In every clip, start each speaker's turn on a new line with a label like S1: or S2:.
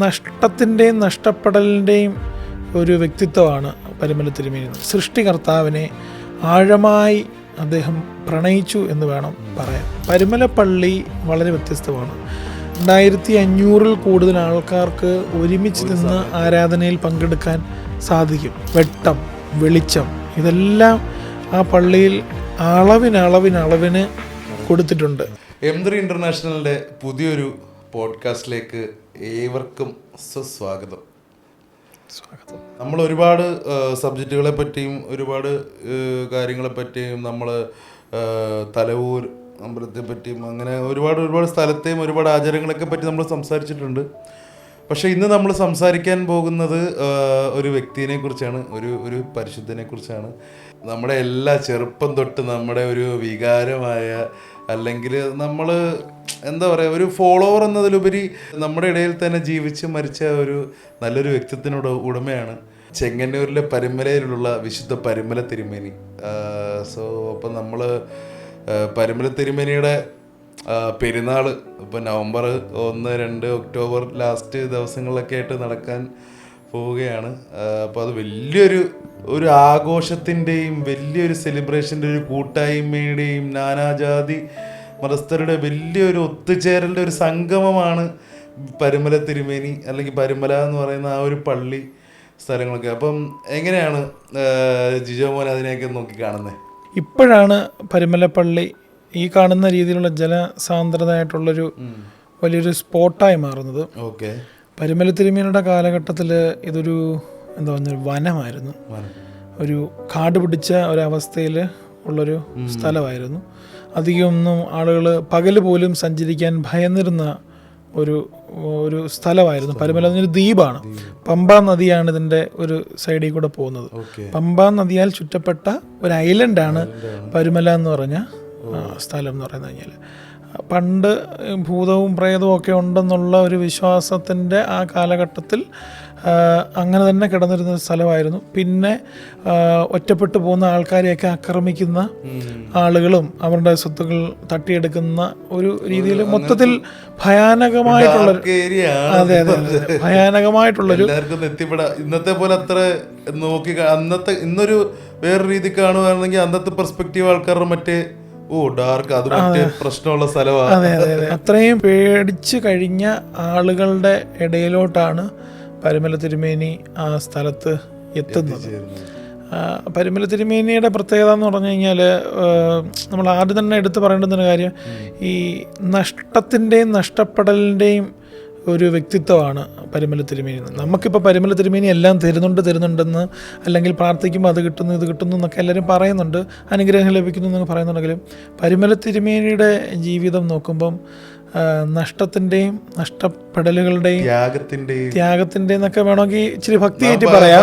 S1: നഷ്ടത്തിൻ്റെയും നഷ്ടപ്പെടലിൻ്റെയും ഒരു വ്യക്തിത്വമാണ് പരിമല തിരുമേനി. സൃഷ്ടികർത്താവിനെ ആഴമായി അദ്ദേഹം പ്രണയിച്ചു എന്ന് വേണം പറയാൻ. പരിമല പള്ളി വളരെ വ്യത്യസ്തമാണ്. 2500 കൂടുതൽ ആൾക്കാർക്ക് ഒരുമിച്ച് നിന്ന് ആരാധനയിൽ പങ്കെടുക്കാൻ സാധിക്കും. വെട്ടം, വെളിച്ചം, ഇതെല്ലാം ആ പള്ളിയിൽ അളവിന് കൊടുത്തിട്ടുണ്ട്.
S2: M3 ഇന്റർനാഷണലിൻ്റെ പുതിയൊരു പോഡ്കാസ്റ്റിലേക്ക് ഏവർക്കും സ്വാഗതം. നമ്മൾ ഒരുപാട് സബ്ജക്റ്റുകളെ പറ്റിയും ഒരുപാട് കാര്യങ്ങളെ പറ്റിയും നമ്മൾ തലവൂർ അമ്പലത്തെ പറ്റിയും അങ്ങനെ ഒരുപാട് സ്ഥലത്തെയും ഒരുപാട് ആചാരങ്ങളൊക്കെ പറ്റി നമ്മൾ സംസാരിച്ചിട്ടുണ്ട്. പക്ഷേ ഇന്ന് നമ്മൾ സംസാരിക്കാൻ പോകുന്നത് ഒരു വ്യക്തിയെ കുറിച്ചാണ്, ഒരു പരിശുദ്ധനെ കുറിച്ചാണ്. നമ്മുടെ എല്ലാ ചെറുപ്പം തൊട്ട് നമ്മുടെ ഒരു വികാരമായ, അല്ലെങ്കിൽ നമ്മൾ എന്താ പറയുക, ഒരു ഫോളോവർ എന്നതിലുപരി നമ്മുടെ ഇടയിൽ തന്നെ ജീവിച്ച് മരിച്ച ഒരു നല്ലൊരു വ്യക്തിത്വത്തിനോട് ഉടമയാണ് ചെങ്ങന്നൂരിലെ പരിമലയിലുള്ള വിശുദ്ധ പരിമല തിരുമേനി. അപ്പം നമ്മൾ പരിമല തിരുമേനിയുടെ പെരുന്നാൾ ഇപ്പോൾ നവംബർ 1, 2, ഒക്ടോബർ ലാസ്റ്റ് ദിവസങ്ങളിലൊക്കെ ആയിട്ട് നടക്കാൻ പോവുകയാണ്. അപ്പോൾ അത് വലിയൊരു ആഘോഷത്തിൻ്റെയും വലിയൊരു സെലിബ്രേഷൻ്റെ ഒരു കൂട്ടായ്മയുടെയും നാനാജാതി മതസ്ഥരുടെ വലിയൊരു ഒത്തുചേരലിൻ്റെ ഒരു സംഗമമാണ് പരിമല തിരുമേനി, അല്ലെങ്കിൽ പരിമല എന്ന് പറയുന്ന ആ ഒരു പള്ളി സ്ഥലങ്ങളൊക്കെ. അപ്പം എങ്ങനെയാണ് ജിജോ മോൻ അതിനെയൊക്കെ നോക്കി കാണുന്നത്?
S1: ഇപ്പോഴാണ് പരിമല പള്ളി ഈ കാണുന്ന രീതിയിലുള്ള ജനസാന്ദ്രതയായിട്ടുള്ളൊരു വലിയൊരു സ്പോട്ടായി മാറുന്നത്.
S2: ഓക്കെ.
S1: പരിമല തിരുമേനിയുടെ കാലഘട്ടത്തിൽ ഇതൊരു എന്താ പറഞ്ഞ വനമായിരുന്നു, ഒരു കാട് പിടിച്ച ഒരവസ്ഥയിൽ ഉള്ളൊരു സ്ഥലമായിരുന്നു. അധികമൊന്നും ആളുകൾ പകൽ പോലും സഞ്ചരിക്കാൻ ഭയന്നിരുന്ന ഒരു സ്ഥലമായിരുന്നു. പരിമല ഒരു ദ്വീപാണ്. പമ്പാ നദിയാണ് ഇതിൻ്റെ ഒരു സൈഡിൽ കൂടെ പോകുന്നത്. പമ്പാ നദിയാൽ ചുറ്റപ്പെട്ട ഒരു ഐലൻഡാണ് പരിമല എന്ന് പറഞ്ഞ സ്ഥലം എന്ന് പറയുന്നത്. കഴിഞ്ഞാൽ പണ്ട് ഭൂതവും പ്രേതവും ഒക്കെ ഉണ്ടെന്നുള്ള ഒരു വിശ്വാസത്തിൻ്റെ ആ കാലഘട്ടത്തിൽ അങ്ങനെ തന്നെ കിടന്നിരുന്ന സ്ഥലമായിരുന്നു. പിന്നെ ഒറ്റപ്പെട്ടു പോകുന്ന ആൾക്കാരെയൊക്കെ ആക്രമിക്കുന്ന ആളുകളും അവരുടെ സ്വത്തുക്കൾ തട്ടിയെടുക്കുന്ന ഒരു രീതിയിൽ മൊത്തത്തിൽ ഭയാനകമായിട്ടുള്ള, അതെ ഭയാനകമായിട്ടുള്ളൊരു,
S2: ഇന്നത്തെ പോലെ അത്ര നോക്കി ഇന്നൊരു വേറെ രീതി കാണുകയാണെങ്കിൽ അന്നത്തെ പെർസ്പെക്റ്റീവ് ആൾക്കാരുടെ മറ്റേ ഡാർക്ക്, അത് പ്രശ്നമുള്ള സ്ഥലമാണ്.
S1: അതെ അതെ അതെ. അത്രയും പേടിച്ചു കഴിഞ്ഞ ആളുകളുടെ ഇടയിലോട്ടാണ് പരിമല തിരുമേനി ആ സ്ഥലത്ത് എത്തുന്നത്. പരിമല തിരുമേനിയുടെ പ്രത്യേകത എന്ന് പറഞ്ഞു കഴിഞ്ഞാൽ നമ്മൾ ആദ്യം തന്നെ എടുത്തു പറയേണ്ടുന്നൊരു കാര്യം, ഈ നഷ്ടത്തിൻ്റെയും നഷ്ടപ്പെടലിൻ്റെയും ഒരു വ്യക്തിത്വമാണ് പരിമല തിരുമേനി. നമുക്കിപ്പോൾ പരിമല തിരുമേനി എല്ലാം തരുന്നുണ്ടെന്ന്, അല്ലെങ്കിൽ പ്രാർത്ഥിക്കുമ്പോൾ അത് കിട്ടുന്നു ഇത് കിട്ടുന്നു എന്നൊക്കെ എല്ലാവരും പറയുന്നുണ്ട്, അനുഗ്രഹം ലഭിക്കുന്നു എന്നൊക്കെ പറയുന്നുണ്ടെങ്കിലും പരിമല തിരുമേനിയുടെ ജീവിതം നോക്കുമ്പം നഷ്ടത്തിൻ്റെയും നഷ്ടപ്പെടലുകളുടെയും ത്യാഗത്തിൻ്റെയും എന്നൊക്കെ വേണമെങ്കിൽ ഇച്ചിരി ഭക്തിയായിട്ട് പറയാം.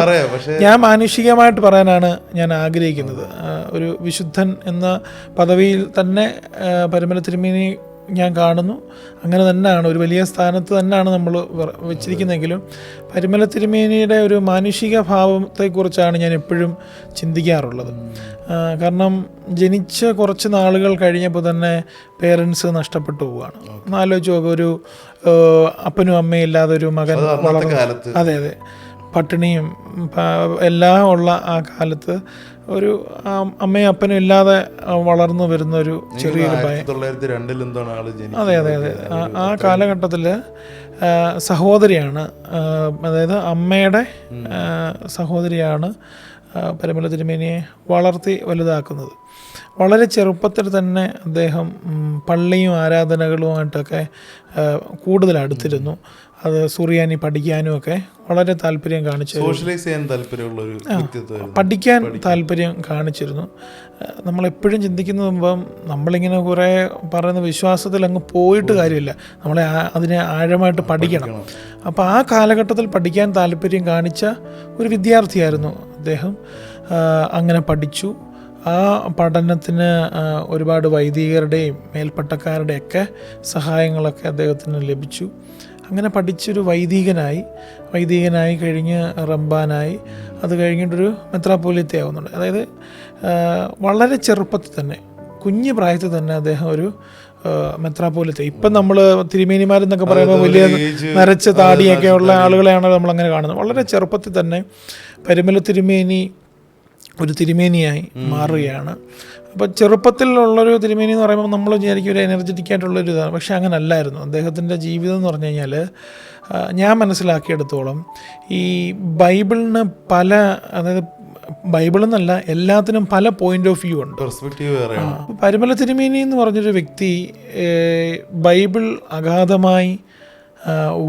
S1: ഞാൻ മാനുഷികമായിട്ട് പറയാനാണ് ഞാൻ ആഗ്രഹിക്കുന്നത്. ഒരു വിശുദ്ധൻ എന്ന പദവിയിൽ തന്നെ പരിമല തിരുമേനി ഞാൻ കാണുന്നു. അങ്ങനെ തന്നെയാണ്, ഒരു വലിയ സ്ഥാനത്ത് തന്നെയാണ് നമ്മൾ വെച്ചിരിക്കുന്നതെങ്കിലും പരിമല തിരുമേനിയുടെ ഒരു മാനുഷിക ഭാവത്തെക്കുറിച്ചാണ് ഞാൻ എപ്പോഴും ചിന്തിക്കാറുള്ളത്. കാരണം ജനിച്ച കുറച്ച് നാളുകൾ കഴിഞ്ഞപ്പോൾ തന്നെ പേരൻസ് നഷ്ടപ്പെട്ടു പോവുകയാണ്. എന്നാലോചിച്ച് നോക്കുക, ഒരു അപ്പനും അമ്മയും ഇല്ലാതെ ഒരു മകൻ അതെ അതെ പട്ടിണിയും എല്ലാം ഉള്ള ആ കാലത്ത് ഒരു അമ്മയും അപ്പനും ഇല്ലാതെ വളർന്നു വരുന്ന ഒരു ചെറിയൊരു ഭയം. അതെ അതെ അതെ. ആ കാലഘട്ടത്തിൽ സഹോദരിയാണ്, അതായത് അമ്മയുടെ സഹോദരിയാണ് പരിമല തിരുമേനിയെ വളർത്തി വലുതാക്കുന്നത്. വളരെ ചെറുപ്പത്തിൽ തന്നെ അദ്ദേഹം പള്ളിയും ആരാധനകളുമായിട്ടൊക്കെ കൂടുതൽ അടുത്തിരുന്നു. അത് സുറിയാനി പഠിക്കാനും ഒക്കെ വളരെ താല്പര്യം കാണിച്ചു, പഠിക്കാൻ താല്പര്യം കാണിച്ചിരുന്നു. നമ്മളെപ്പോഴും ചിന്തിക്കുന്നതുമ്പം നമ്മളിങ്ങനെ കുറേ പറയുന്ന വിശ്വാസത്തിൽ അങ്ങ് പോയിട്ട് കാര്യമില്ല, നമ്മളെ അതിനെ ആഴമായിട്ട് പഠിക്കണം. അപ്പോൾ ആ കാലഘട്ടത്തിൽ പഠിക്കാൻ താല്പര്യം കാണിച്ച ഒരു വിദ്യാർത്ഥിയായിരുന്നു അദ്ദേഹം. അങ്ങനെ പഠിച്ചു. ആ പഠനത്തിന് ഒരുപാട് വൈദികരുടെയും മേൽപ്പട്ടക്കാരുടെയൊക്കെ സഹായങ്ങളൊക്കെ അദ്ദേഹത്തിന് ലഭിച്ചു. അങ്ങനെ പഠിച്ചൊരു വൈദികനായി കഴിഞ്ഞ് റംബാനായി, അത് കഴിഞ്ഞിട്ടൊരു മെത്രാപ്പോലീത്ത ആവുന്നുണ്ട്. അതായത് വളരെ ചെറുപ്പത്തിൽ തന്നെ, കുഞ്ഞു പ്രായത്തിൽ തന്നെ അദ്ദേഹം ഒരു മെത്രാപ്പോലിത്ത. ഇപ്പം നമ്മൾ തിരുമേനിമാരെന്നൊക്കെ പറയുമ്പോൾ വലിയ നരച്ച താടിയൊക്കെ ഉള്ള ആളുകളെയാണ് നമ്മളങ്ങനെ കാണുന്നത്. വളരെ ചെറുപ്പത്തിൽ തന്നെ പരിമല തിരുമേനി ഒരു തിരുമേനിയായി മാറുകയാണ്. അപ്പോൾ ചെറുപ്പത്തിലുള്ളൊരു തിരുമേനി എന്ന് പറയുമ്പോൾ നമ്മൾ വിചാരിക്കും ഒരു എനർജറ്റിക് ആയിട്ടുള്ളൊരു ഇതാണ്. പക്ഷേ അങ്ങനെ അല്ലായിരുന്നു. അദ്ദേഹത്തിൻ്റെ ജീവിതം എന്ന് പറഞ്ഞു കഴിഞ്ഞാൽ ഞാൻ മനസ്സിലാക്കിയെടുത്തോളം ഈ ബൈബിളിന് പല, അതായത് ബൈബിളെന്നല്ല എല്ലാത്തിനും പല പോയിന്റ് ഓഫ് വ്യൂ ഉണ്ട്. പരിമല തിരുമേനി എന്ന് പറഞ്ഞൊരു വ്യക്തി ബൈബിൾ അഗാധമായി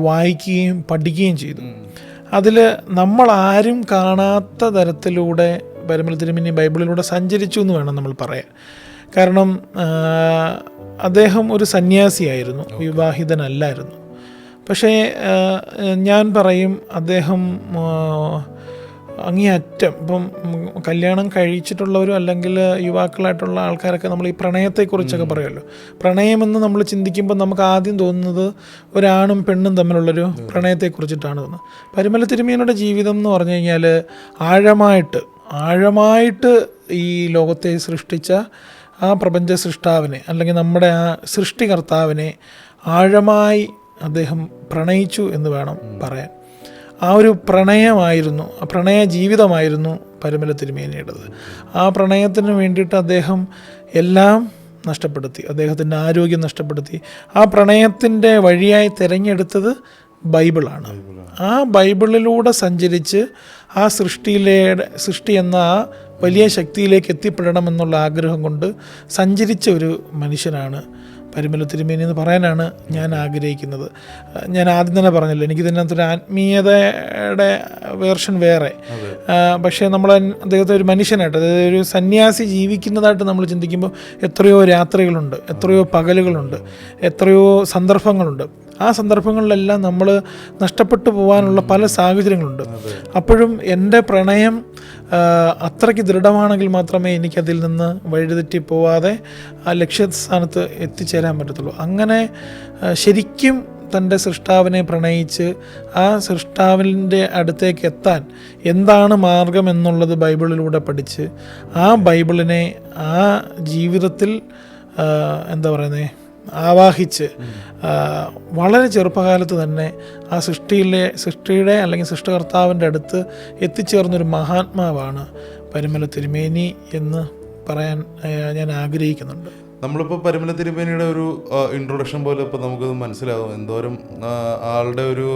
S1: വായിക്കുകയും പഠിക്കുകയും ചെയ്തു. അതിൽ നമ്മൾ ആരും കാണാത്ത തരത്തിലൂടെ പരിമല തിരുമേനി ബൈബിളിലൂടെ സഞ്ചരിച്ചു എന്ന് വേണം നമ്മൾ പറയാൻ. കാരണം അദ്ദേഹം ഒരു സന്യാസിയായിരുന്നു, വിവാഹിതനല്ലായിരുന്നു. പക്ഷേ ഞാൻ പറയും അദ്ദേഹം അങ്ങേയറ്റം ഇപ്പം കല്യാണം കഴിച്ചിട്ടുള്ളവരും അല്ലെങ്കിൽ യുവാക്കളായിട്ടുള്ള ആൾക്കാരൊക്കെ നമ്മൾ ഈ പ്രണയത്തെക്കുറിച്ചൊക്കെ പറയുമല്ലോ. പ്രണയമെന്ന് നമ്മൾ ചിന്തിക്കുമ്പോൾ നമുക്ക് ആദ്യം തോന്നുന്നത് ഒരാണും പെണ്ണും തമ്മിലുള്ളൊരു പ്രണയത്തെക്കുറിച്ചിട്ടാണ് തോന്നുന്നത്. പരിമല തിരുമേനിയുടെ ജീവിതം എന്ന് പറഞ്ഞു കഴിഞ്ഞാൽ ആഴമായിട്ട് ഈ ലോകത്തെ സൃഷ്ടിച്ച ആ പ്രപഞ്ച സൃഷ്ടാവിനെ അല്ലെങ്കിൽ നമ്മുടെ ആ സൃഷ്ടികർത്താവിനെ ആഴമായി അദ്ദേഹം പ്രണയിച്ചു എന്ന് വേണം പറയാൻ. ആ ഒരു പ്രണയമായിരുന്നു, ആ പ്രണയ ജീവിതമായിരുന്നു പരിമല തിരുമേനിയുടേത്. ആ പ്രണയത്തിന് വേണ്ടിയിട്ട് അദ്ദേഹം എല്ലാം നഷ്ടപ്പെടുത്തി, അദ്ദേഹത്തിൻ്റെ ആരോഗ്യം നഷ്ടപ്പെടുത്തി. ആ പ്രണയത്തിൻ്റെ വഴിയായി തിരഞ്ഞെടുത്തത് ബൈബിളാണ്. ആ ബൈബിളിലൂടെ സഞ്ചരിച്ച് ആ സൃഷ്ടി എന്ന ആ വലിയ ശക്തിയിലേക്ക് എത്തിപ്പെടണമെന്നുള്ള ആഗ്രഹം കൊണ്ട് സഞ്ചരിച്ച ഒരു മനുഷ്യനാണ് പരിമല തിരുമേനി എന്ന് പറയാനാണ് ഞാൻ ആഗ്രഹിക്കുന്നത്. ഞാൻ ആദ്യം തന്നെ പറഞ്ഞല്ലോ, എനിക്ക് ഇതിനകത്തൊരു ആത്മീയതയുടെ വേർഷൻ വേറെ. പക്ഷേ നമ്മൾ അദ്ദേഹത്തെ ഒരു മനുഷ്യനായിട്ട്, അതായത് ഒരു സന്യാസി ജീവിക്കുന്നതായിട്ട് നമ്മൾ ചിന്തിക്കുമ്പോൾ എത്രയോ രാത്രികളുണ്ട്, എത്രയോ പകലുകളുണ്ട്, എത്രയോ സന്ദർഭങ്ങളുണ്ട്. ആ സന്ദർഭങ്ങളിലെല്ലാം നമ്മൾ നഷ്ടപ്പെട്ടു പോകാനുള്ള പല സാഹചര്യങ്ങളുണ്ട്. അപ്പോഴും എൻ്റെ പ്രണയം അത്രയ്ക്ക് ദൃഢമാണെങ്കിൽ മാത്രമേ എനിക്കതിൽ നിന്ന് വഴിതെറ്റി പോവാതെ ആ ലക്ഷ്യസ്ഥാനത്ത് എത്തിച്ചേരാൻ പറ്റത്തുള്ളൂ. അങ്ങനെ ശരിക്കും തൻ്റെ സൃഷ്ടാവിനെ പ്രണയിച്ച് ആ സൃഷ്ടാവിൻ്റെ അടുത്തേക്ക് എത്താൻ എന്താണ് മാർഗം എന്നുള്ളത് ബൈബിളിലൂടെ പഠിച്ച് ആ ബൈബിളിനെ ആ ജീവിതത്തിൽ എന്താ പറയുന്നത് ആവാഹിച്ച് വളരെ ചെറുപ്പകാലത്ത് തന്നെ ആ സൃഷ്ടിയുടെ അല്ലെങ്കിൽ സൃഷ്ടികർത്താവിൻ്റെ അടുത്ത് എത്തിച്ചേർന്നൊരു മഹാത്മാവാണ് പരിമല തിരുമേനി എന്ന് പറയാൻ ഞാൻ ആഗ്രഹിക്കുന്നുണ്ട്.
S2: നമ്മളിപ്പോൾ പരിമല തിരുമേനിയുടെ ഒരു ഇൻട്രൊഡക്ഷൻ പോലെ ഇപ്പോൾ നമുക്കത് മനസ്സിലാവും എന്തോരം ആളുടെ ഒരു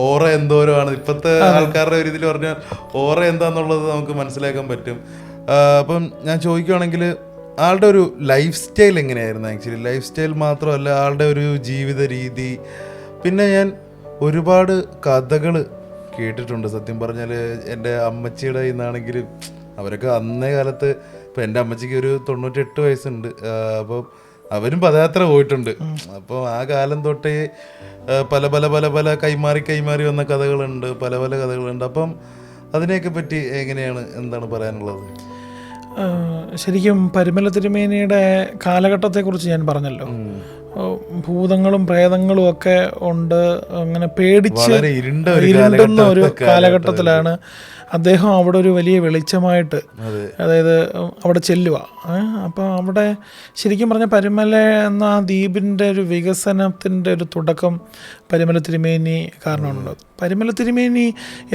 S2: ഓറ എന്തോരമാണ് ഇപ്പോഴത്തെ ആൾക്കാരുടെ ഒരു ഇതിൽ പറഞ്ഞാൽ ഓറ എന്താന്നുള്ളത് നമുക്ക് മനസ്സിലാക്കാൻ പറ്റും. അപ്പം ഞാൻ ചോദിക്കുകയാണെങ്കിൽ ആളുടെ ഒരു ലൈഫ് സ്റ്റൈൽ എങ്ങനെയായിരുന്നു? ആക്ച്വലി ലൈഫ് സ്റ്റൈൽ മാത്രമല്ല, ആളുടെ ഒരു ജീവിത രീതി. പിന്നെ ഞാൻ ഒരുപാട് കഥകൾ കേട്ടിട്ടുണ്ട്. സത്യം പറഞ്ഞാൽ എൻ്റെ അമ്മച്ചിയുടെ ഇന്നാണെങ്കിൽ അവരൊക്കെ അന്നേ കാലത്ത്, ഇപ്പം എൻ്റെ അമ്മച്ചിക്ക് ഒരു 98 വയസ്സുണ്ട്. അപ്പം അവരും പദയാത്ര പോയിട്ടുണ്ട്. അപ്പോൾ ആ കാലം തൊട്ടേ പല പല പല പല കൈമാറി വന്ന കഥകളുണ്ട്, പല പല കഥകളുണ്ട്. അപ്പം അതിനെയൊക്കെ പറ്റി എങ്ങനെയാണ്, എന്താണ് പറയാനുള്ളത്?
S1: ശരിക്കും പരിമല തിരുമേനിയുടെ കാലഘട്ടത്തെക്കുറിച്ച് ഞാൻ പറഞ്ഞല്ലോ, ഭൂതങ്ങളും പ്രേതങ്ങളും ഒക്കെ ഉണ്ട്. അങ്ങനെ പേടിച്ച് ഇരുണ്ടുന്ന ഒരു കാലഘട്ടത്തിലാണ് അദ്ദേഹം അവിടെ ഒരു വലിയ വെളിച്ചമായിട്ട്, അതായത് അവിടെ ചെല്ലുക. അപ്പോൾ അവിടെ ശരിക്കും പറഞ്ഞാൽ പരിമല എന്ന ആ ദ്വീപിൻ്റെ ഒരു വികസനത്തിൻ്റെ ഒരു തുടക്കം പരിമല തിരുമേനി കാരണമുണ്ട്. പരിമല തിരുമേനി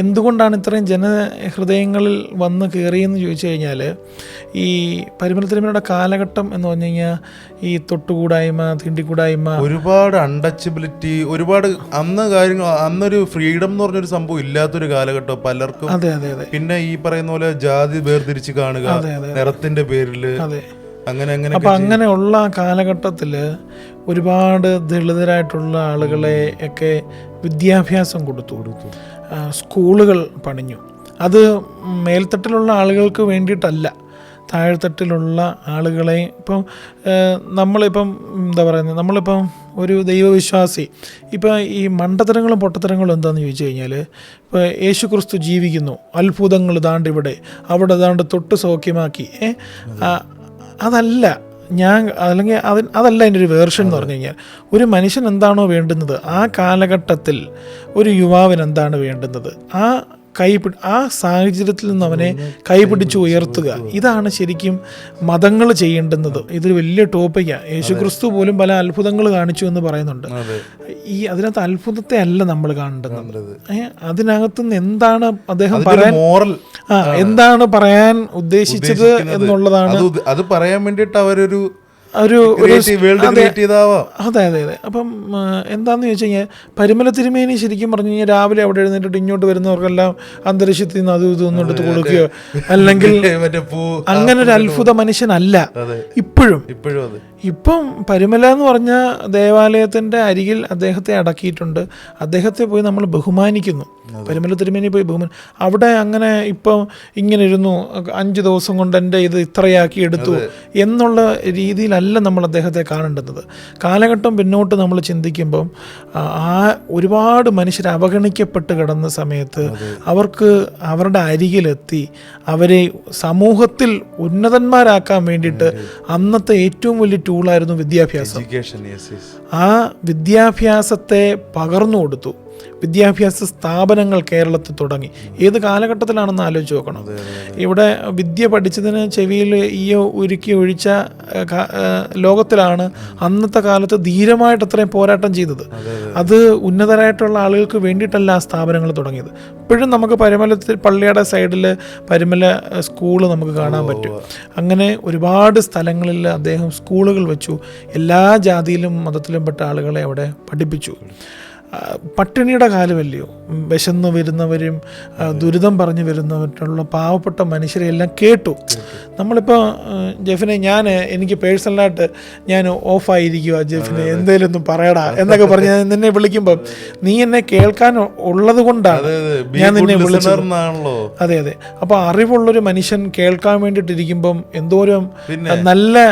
S1: എന്തുകൊണ്ടാണ് ഇത്രയും ജനഹൃദയങ്ങളിൽ വന്ന് കയറിയെന്ന് ചോദിച്ചു കഴിഞ്ഞാൽ, ഈ പരിമല തിരുമേനിയുടെ കാലഘട്ടം എന്ന് പറഞ്ഞു കഴിഞ്ഞാൽ ഈ തൊട്ടുകൂടായ്മ, തീണ്ടിക്കൂടായ്മ,
S2: ഒരുപാട് അൺടച്ചബിലിറ്റി, ഒരുപാട് അന്ന് കാര്യങ്ങൾ, അന്നൊരു ഫ്രീഡം എന്ന് പറഞ്ഞൊരു സംഭവം ഇല്ലാത്തൊരു കാലഘട്ടം പലർക്കും.
S1: അതെ അതെ അതെ.
S2: പിന്നെ ഈ പറയുന്ന പോലെ ജാതി വേർതിരിച്ച് കാണുക, നിറത്തിന്റെ പേരില്, അങ്ങനെ അങ്ങനെ.
S1: അപ്പം അങ്ങനെയുള്ള കാലഘട്ടത്തിൽ ഒരുപാട് ദളിതരായിട്ടുള്ള ആളുകളെ ഒക്കെ വിദ്യാഭ്യാസം കൊടുത്തു, സ്കൂളുകൾ പണിഞ്ഞു. അത് മേൽത്തട്ടിലുള്ള ആളുകൾക്ക് വേണ്ടിയിട്ടല്ല, താഴെത്തട്ടിലുള്ള ആളുകളെ. ഇപ്പം നമ്മളിപ്പം എന്താ പറയുന്നത്, നമ്മളിപ്പം ഒരു ദൈവവിശ്വാസി ഇപ്പം ഈ മണ്ടത്തരങ്ങളും പൊട്ടത്തരങ്ങളും എന്താണെന്ന് ചോദിച്ചു കഴിഞ്ഞാൽ, ഇപ്പോൾ യേശു ക്രിസ്തു ജീവിക്കുന്നു, അത്ഭുതങ്ങൾ ദാണ്ടിവിടെ, അവിടെ ദാണ്ട് തൊട്ട് സൗഖ്യമാക്കി, അതല്ല ഞാൻ, അല്ലെങ്കിൽ അതല്ല അതിൻ്റെ ഒരു വേർഷൻ എന്ന് പറഞ്ഞു കഴിഞ്ഞാൽ, ഒരു മനുഷ്യൻ എന്താണോ വേണ്ടുന്നത്, ആ കാലഘട്ടത്തിൽ ഒരു യുവാവിന് എന്താണ് വേണ്ടുന്നത്, ആ ആ സാഹചര്യത്തിൽ നിന്ന് അവനെ കൈപിടിച്ച് ഉയർത്തുക. ഇതാണ് ശരിക്കും മതങ്ങൾ ചെയ്യേണ്ടുന്നത്. ഇതൊരു വലിയ ടോപ്പിക്കാണ്. യേശുക്രിസ്തു പോലും പല അത്ഭുതങ്ങൾ കാണിച്ചു എന്ന് പറയുന്നുണ്ട്. അതിനകത്ത് അത്ഭുതത്തെ അല്ല നമ്മൾ കാണേണ്ടത്, അതിനകത്തുനിന്ന് എന്താണ് അദ്ദേഹം എന്താണ് പറയാൻ ഉദ്ദേശിച്ചത് എന്നുള്ളതാണ്.
S2: അത് പറയാൻ വേണ്ടിയിട്ട് അവരൊരു
S1: അതെ. അപ്പം എന്താണെന്ന് ചോദിച്ചു കഴിഞ്ഞാൽ പരിമല തിരുമേനി ശരിക്കും പറഞ്ഞു കഴിഞ്ഞാൽ രാവിലെ അവിടെ എഴുന്നേറ്റിട്ട് ഇങ്ങോട്ട് വരുന്നവർക്കെല്ലാം അന്തരീക്ഷത്തിൽ നിന്ന് അതും ഇതൊന്നും എടുത്ത് കൊടുക്കുകയോ അല്ലെങ്കിൽ അങ്ങനെ ഒരു അത്ഭുത മനുഷ്യനല്ല ഇപ്പോഴും. ഇപ്പം പരിമല എന്ന് പറഞ്ഞ ദേവാലയത്തിൻ്റെ അരികിൽ അദ്ദേഹത്തെ അടക്കിയിട്ടുണ്ട്. അദ്ദേഹത്തെ പോയി നമ്മൾ ബഹുമാനിക്കുന്നു. പരിമല തിരുമേനി പോയി അവിടെ അങ്ങനെ ഇപ്പം ഇങ്ങനെ ഇരുന്നു 5 ദിവസം കൊണ്ട് എൻ്റെ ഇത് ഇത്രയാക്കി എടുത്തു എന്നുള്ള രീതിയിലല്ല നമ്മൾ അദ്ദേഹത്തെ കാണേണ്ടത്. കാലഘട്ടം പിന്നോട്ട് നമ്മൾ ചിന്തിക്കുമ്പം ഒരുപാട് മനുഷ്യർ അവഗണിക്കപ്പെട്ട് കിടന്ന സമയത്ത് അവർക്ക് അവരുടെ അരികിലെത്തി അവരെ സമൂഹത്തിൽ ഉന്നതന്മാരാക്കാൻ വേണ്ടിയിട്ട് അന്നത്തെ ഏറ്റവും വലിയ ടൂളായിരുന്നു വിദ്യാഭ്യാസം. ആ വിദ്യാഭ്യാസത്തെ പകർന്നു കൊടുത്തു. വിദ്യാഭ്യാസ സ്ഥാപനങ്ങൾ കേരളത്തിൽ തുടങ്ങി. ഏത് കാലഘട്ടത്തിലാണെന്ന് ആലോചിച്ച് നോക്കണം. ഇവിടെ വിദ്യ പഠിച്ചതിന് ചെവിയിൽ ഉരുക്കി ഒഴിച്ച ലോകത്തിലാണ് അന്നത്തെ കാലത്ത് ധീരമായിട്ട് അത്രയും പോരാട്ടം ചെയ്തത്. അത് ഉന്നതരായിട്ടുള്ള ആളുകൾക്ക് വേണ്ടിയിട്ടല്ല ആ സ്ഥാപനങ്ങൾ തുടങ്ങിയത്. ഇപ്പോഴും നമുക്ക് പരിമലത്തിൽ പള്ളിയുടെ സൈഡിൽ പരിമല സ്കൂള് നമുക്ക് കാണാൻ പറ്റും. അങ്ങനെ ഒരുപാട് സ്ഥലങ്ങളിൽ അദ്ദേഹം സ്കൂളുകൾ വെച്ചു. എല്ലാ ജാതിയിലും മതത്തിലും പെട്ട ആളുകളെ അവിടെ പഠിപ്പിച്ചു. പട്ടിണിയുടെ കാലമല്ലയോ, വിശന്ന് വരുന്നവരും ദുരിതം പറഞ്ഞു വരുന്നവരുള്ള പാവപ്പെട്ട മനുഷ്യരെ എല്ലാം കേട്ടു. നമ്മളിപ്പോൾ ജെഫിനെ എനിക്ക് പേഴ്സണലായിട്ട് ഞാൻ ഓഫായിരിക്കുക, ജെഫിനെ എന്തേലും ഒന്നും പറയടാ എന്നൊക്കെ പറഞ്ഞ് നിന്നെ വിളിക്കുമ്പം നീ എന്നെ കേൾക്കാൻ ഉള്ളത് കൊണ്ടാണ് ഞാൻ നിന്നെ വിളിച്ചത്. അതെ. അപ്പോൾ അറിവുള്ളൊരു മനുഷ്യൻ കേൾക്കാൻ വേണ്ടിയിട്ടിരിക്കുമ്പം എന്തോരം നല്ല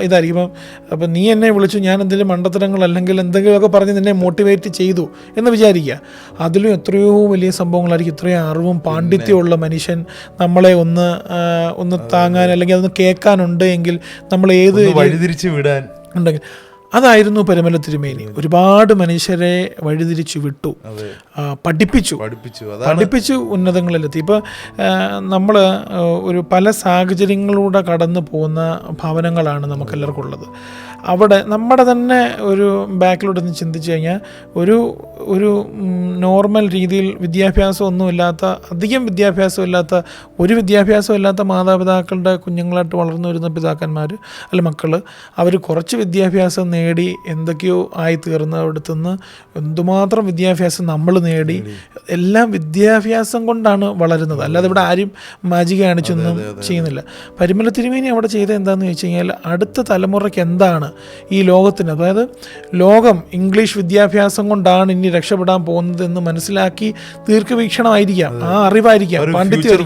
S1: ഇതായിരിക്കും. അപ്പം നീ എന്നെ വിളിച്ചു, ഞാൻ എന്തെങ്കിലും മണ്ടത്തരങ്ങൾ അല്ലെങ്കിൽ എന്തെങ്കിലുമൊക്കെ പറഞ്ഞ് നിന്നെ മോട്ടിവേറ്റ് ചെയ്തു എന്ന് വിചാരിക്കുക. അതിലും എത്രയോ വലിയ സംഭവങ്ങളായിരിക്കും. ഇത്രയും അറിവും പാണ്ഡിത്യമുള്ള മനുഷ്യൻ നമ്മളെ ഒന്ന് താങ്ങാൻ അല്ലെങ്കിൽ അതൊന്ന് കേൾക്കാനുണ്ട് എങ്കിൽ നമ്മൾ ഏത്
S2: വഴിതിരിച്ച് വിടാൻ
S1: ഉണ്ടെങ്കിൽ അതായിരുന്നു പരിമല തിരുമേനി. ഒരുപാട് മനുഷ്യരെ വഴിതിരിച്ചു വിട്ടു, പഠിപ്പിച്ചു ഉന്നതങ്ങളിലെത്തി. ഇപ്പോൾ നമ്മൾ ഒരു പല സാഹചര്യങ്ങളിലൂടെ കടന്നു പോകുന്ന ഭവനങ്ങളാണ് നമുക്കെല്ലാവർക്കും ഉള്ളത്. അവിടെ നമ്മുടെ തന്നെ ഒരു ബാക്കിലോട്ട് ഒന്ന് ചിന്തിച്ചു കഴിഞ്ഞാൽ ഒരു നോർമൽ രീതിയിൽ അധികം വിദ്യാഭ്യാസമില്ലാത്ത മാതാപിതാക്കളുടെ കുഞ്ഞുങ്ങളായിട്ട് വളർന്നു വരുന്ന പിതാക്കന്മാർ അല്ല മക്കൾ, അവർ കുറച്ച് വിദ്യാഭ്യാസം നേടി എന്തൊക്കെയോ ആയിത്തീർന്നവിടുത്തുനിന്ന് എന്തുമാത്രം വിദ്യാഭ്യാസം നമ്മൾ നേടി, എല്ലാം വിദ്യാഭ്യാസം കൊണ്ടാണ് വളരുന്നത്. അല്ലാതെ ഇവിടെ ആരും മാജിക കാണിച്ചൊന്നും ചെയ്യുന്നില്ല. പരിമല തിരുമേനി അവിടെ ചെയ്ത എന്താണെന്ന് വെച്ച് കഴിഞ്ഞാൽ അടുത്ത തലമുറയ്ക്ക് എന്താണ് ഈ ലോകത്തിന്, അതായത് ലോകം ഇംഗ്ലീഷ് വിദ്യാഭ്യാസം കൊണ്ടാണ് ഇനി രക്ഷപ്പെടാൻ പോകുന്നത് എന്ന് മനസ്സിലാക്കി ദീർഘവീക്ഷണമായിരിക്കാം, ആ അറിവായിരിക്കാം, പാണ്ഡിത്യം.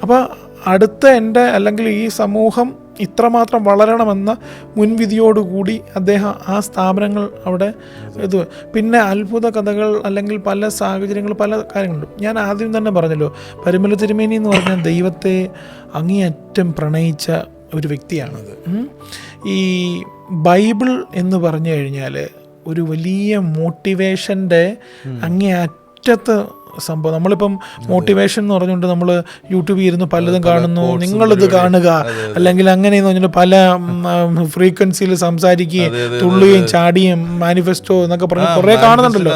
S1: അപ്പോൾ അടുത്ത എൻ്റെ അല്ലെങ്കിൽ ഈ സമൂഹം ഇത്രമാത്രം വളരണമെന്ന മുൻവിധിയോടുകൂടി അദ്ദേഹം ആ സ്ഥാപനങ്ങൾ അവിടെ പിന്നെ അത്ഭുത കഥകൾ അല്ലെങ്കിൽ പല സാഹചര്യങ്ങൾ പല കാര്യങ്ങളുണ്ട്. ഞാൻ ആദ്യം തന്നെ പറഞ്ഞല്ലോ, പരിമല തിരുമേനി എന്ന് പറഞ്ഞാൽ ദൈവത്തെ അങ്ങേയറ്റം പ്രണയിച്ച ഒരു വ്യക്തിയാണത്. ഈ ബൈബിൾ എന്ന് പറഞ്ഞു കഴിഞ്ഞാൽ ഒരു വലിയ മോട്ടിവേഷൻ്റെ അങ്ങേയറ്റത്തെ സംഭവം. നമ്മളിപ്പം മോട്ടിവേഷൻ എന്ന് പറഞ്ഞുകൊണ്ട് നമ്മൾ യൂട്യൂബിൽ ഇരുന്ന് പലതും കാണുന്നു, നിങ്ങളിത് കാണുക അല്ലെങ്കിൽ അങ്ങനെയെന്ന് പറഞ്ഞിട്ട് പല ഫ്രീക്വൻസിയിൽ സംസാരിക്കുകയും തുള്ളുകയും ചാടിയും മാനിഫെസ്റ്റോ എന്നൊക്കെ പറഞ്ഞ് കുറേ കാണുന്നുണ്ടല്ലോ.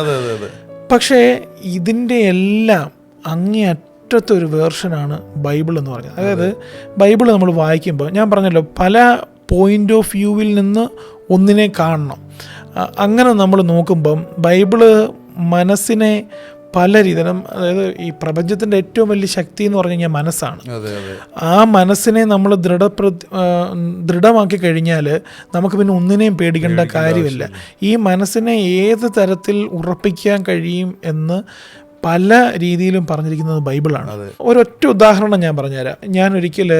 S1: പക്ഷേ ഇതിൻ്റെ എല്ലാം അങ്ങേയറ്റത്തെ ഒരു വേർഷനാണ് ബൈബിൾ എന്ന് പറഞ്ഞത്. അതായത് ബൈബിൾ നമ്മൾ വായിക്കുമ്പോൾ ഞാൻ പറഞ്ഞല്ലോ പല പോയിൻ്റ് ഓഫ് വ്യൂവിൽ നിന്ന് ഒന്നിനെ കാണണം. അങ്ങനെ നമ്മൾ നോക്കുമ്പം ബൈബിള് മനസ്സിനെ പല രീതിയിലും, അതായത് ഈ പ്രപഞ്ചത്തിൻ്റെ ഏറ്റവും വലിയ ശക്തി എന്ന് പറഞ്ഞു കഴിഞ്ഞാൽ മനസ്സാണ്. ആ മനസ്സിനെ നമ്മൾ ദൃഢമാക്കി കഴിഞ്ഞാൽ നമുക്ക് പിന്നെ ഒന്നിനെയും പേടിക്കേണ്ട കാര്യമില്ല. ഈ മനസ്സിനെ ഏത് തരത്തിൽ ഉറപ്പിക്കാൻ കഴിയും എന്ന് പല രീതിയിലും പറഞ്ഞിരിക്കുന്നത് ബൈബിളാണ്. ഒരൊറ്റ ഉദാഹരണം ഞാൻ പറഞ്ഞുതരാം. ഞാൻ ഒരിക്കൽ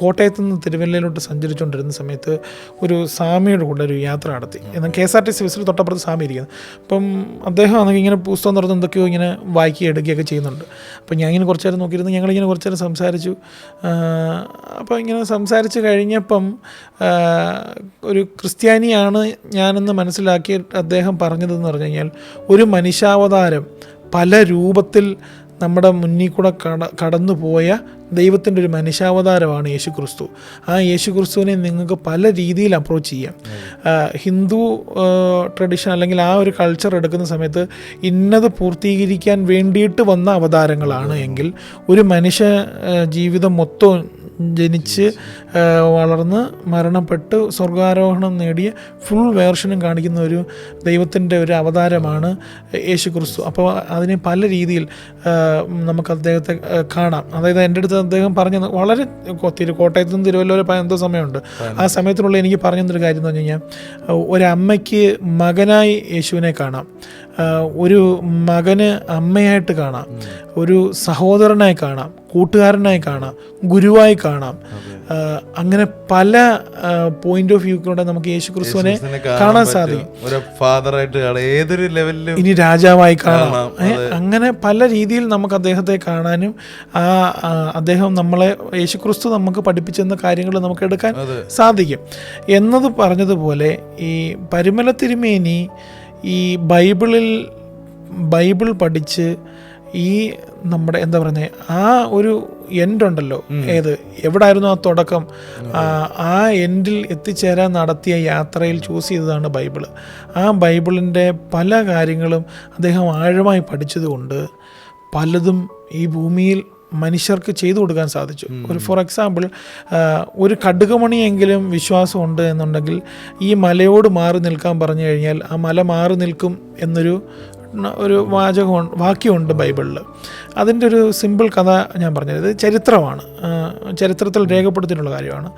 S1: കോട്ടയത്ത് നിന്ന് തിരുവല്ലയിലോട്ട് സഞ്ചരിച്ചുകൊണ്ടിരുന്ന സമയത്ത് ഒരു സ്വാമിയുടെ കൂടെ ഒരു യാത്ര നടത്തി. എന്നാൽ KSRTC ബസ്സിൽ തൊട്ടപ്പുറത്ത് സ്വാമി ഇരിക്കുന്നത്. അപ്പം അദ്ദേഹം ആണെങ്കിൽ ഇങ്ങനെ പുസ്തകം തുറന്ന് എന്തൊക്കെയോ ഇങ്ങനെ വായിക്കുകയും എടുക്കുകയൊക്കെ ചെയ്യുന്നുണ്ട്. അപ്പം ഞാൻ ഇങ്ങനെ കുറച്ച് നേരം നോക്കിയിരുന്നു, ഞങ്ങളിങ്ങനെ കുറച്ച് നേരം സംസാരിച്ചു. അപ്പോൾ ഇങ്ങനെ സംസാരിച്ച് കഴിഞ്ഞപ്പം ഒരു ക്രിസ്ത്യാനിയാണ് ഞാനെന്ന് മനസ്സിലാക്കി അദ്ദേഹം പറഞ്ഞതെന്ന് പറഞ്ഞു കഴിഞ്ഞാൽ ഒരു മനുഷ്യാവതാരം പല രൂപത്തിൽ നമ്മുടെ മുന്നിൽ കൂടെ കടന്നു പോയ ദൈവത്തിൻ്റെ ഒരു മനുഷ്യാവതാരമാണ് യേശു ക്രിസ്തു. ആ യേശു ക്രിസ്തുവിനെ നിങ്ങൾക്ക് പല രീതിയിൽ അപ്രോച്ച് ചെയ്യാം. ഹിന്ദു ട്രഡീഷൻ അല്ലെങ്കിൽ ആ ഒരു കൾച്ചർ എടുക്കുന്ന സമയത്ത് ഇന്നത് പൂർത്തീകരിക്കാൻ വേണ്ടിയിട്ട് വന്ന അവതാരങ്ങളാണ് എങ്കിൽ ഒരു മനുഷ്യ ജീവിതം മൊത്തം ജനിച്ച് വളർന്ന് മരണപ്പെട്ട് സ്വർഗാരോഹണം നേടിയ ഫുൾ വേർഷനും കാണിക്കുന്ന ഒരു ദൈവത്തിൻ്റെ ഒരു അവതാരമാണ് യേശു ക്രിസ്തു. അപ്പോൾ അതിനെ പല രീതിയിൽ നമുക്ക് അദ്ദേഹത്തെ കാണാം. അതായത് എൻ്റെ അടുത്ത് അദ്ദേഹം പറഞ്ഞത് വളരെ കോട്ടയത്ത് നിന്ന് തിരുവല്ല വരെ എന്തോ സമയമുണ്ട്. ആ സമയത്തിനുള്ള എനിക്ക് പറഞ്ഞു തന്നൊരു കാര്യം എന്ന് പറഞ്ഞു കഴിഞ്ഞാൽ, ഒരമ്മയ്ക്ക് മകനായി യേശുവിനെ കാണാം, ഒരു മകന് അമ്മയായിട്ട് കാണാം, ഒരു സഹോദരനായി കാണാം, കൂട്ടുകാരനായി കാണാം, ഗുരുവായി കാണാം. അങ്ങനെ പല പോയിന്റ് ഓഫ് വ്യൂക്കൂടെ നമുക്ക് യേശു ക്രിസ്തുവിനെ കാണാൻ സാധിക്കും.
S2: ഏതൊരു ലെവലിലും
S1: ഇനി രാജാവായി കാണാം. അങ്ങനെ പല രീതിയിൽ നമുക്ക് അദ്ദേഹത്തെ കാണാനും അദ്ദേഹം നമ്മളെ യേശു ക്രിസ്തു നമുക്ക് പഠിപ്പിച്ചെന്ന കാര്യങ്ങൾ നമുക്ക് എടുക്കാൻ സാധിക്കും എന്നത് പറഞ്ഞതുപോലെ ഈ പരിമല തിരുമേനി ഈ ബൈബിൾ പഠിച്ച് ഈ നമ്മുടെ എന്താ പറയുന്നത് ആ ഒരു എൻഡ് ഉണ്ടല്ലോ, എവിടായിരുന്നു ആ തുടക്കം, ആ എൻഡിൽ എത്തിച്ചേരാൻ നടത്തിയ യാത്രയിൽ ചൂസ് ചെയ്തതാണ് ബൈബിള്. ആ ബൈബിളിൻ്റെ പല കാര്യങ്ങളും അദ്ദേഹം ആഴമായി പഠിച്ചതുകൊണ്ട് പലതും ഈ ഭൂമിയിൽ മനുഷ്യർക്ക് ചെയ്തു കൊടുക്കാൻ സാധിച്ചു. ഫോർ എക്സാമ്പിൾ, ഒരു കടുകുമണിയെങ്കിലും വിശ്വാസമുണ്ട് എന്നുണ്ടെങ്കിൽ ഈ മലയോട് മാറി നിൽക്കാൻ പറഞ്ഞു കഴിഞ്ഞാൽ ആ മല മാറി നിൽക്കും എന്നൊരു വാക്യമുണ്ട് ബൈബിളിൽ. അതിൻ്റെ ഒരു സിമ്പിൾ കഥ ഞാൻ പറഞ്ഞത്, ഇത് ചരിത്രമാണ്, ചരിത്രത്തിൽ രേഖപ്പെടുത്തിയിട്ടുള്ള കാര്യമാണ്.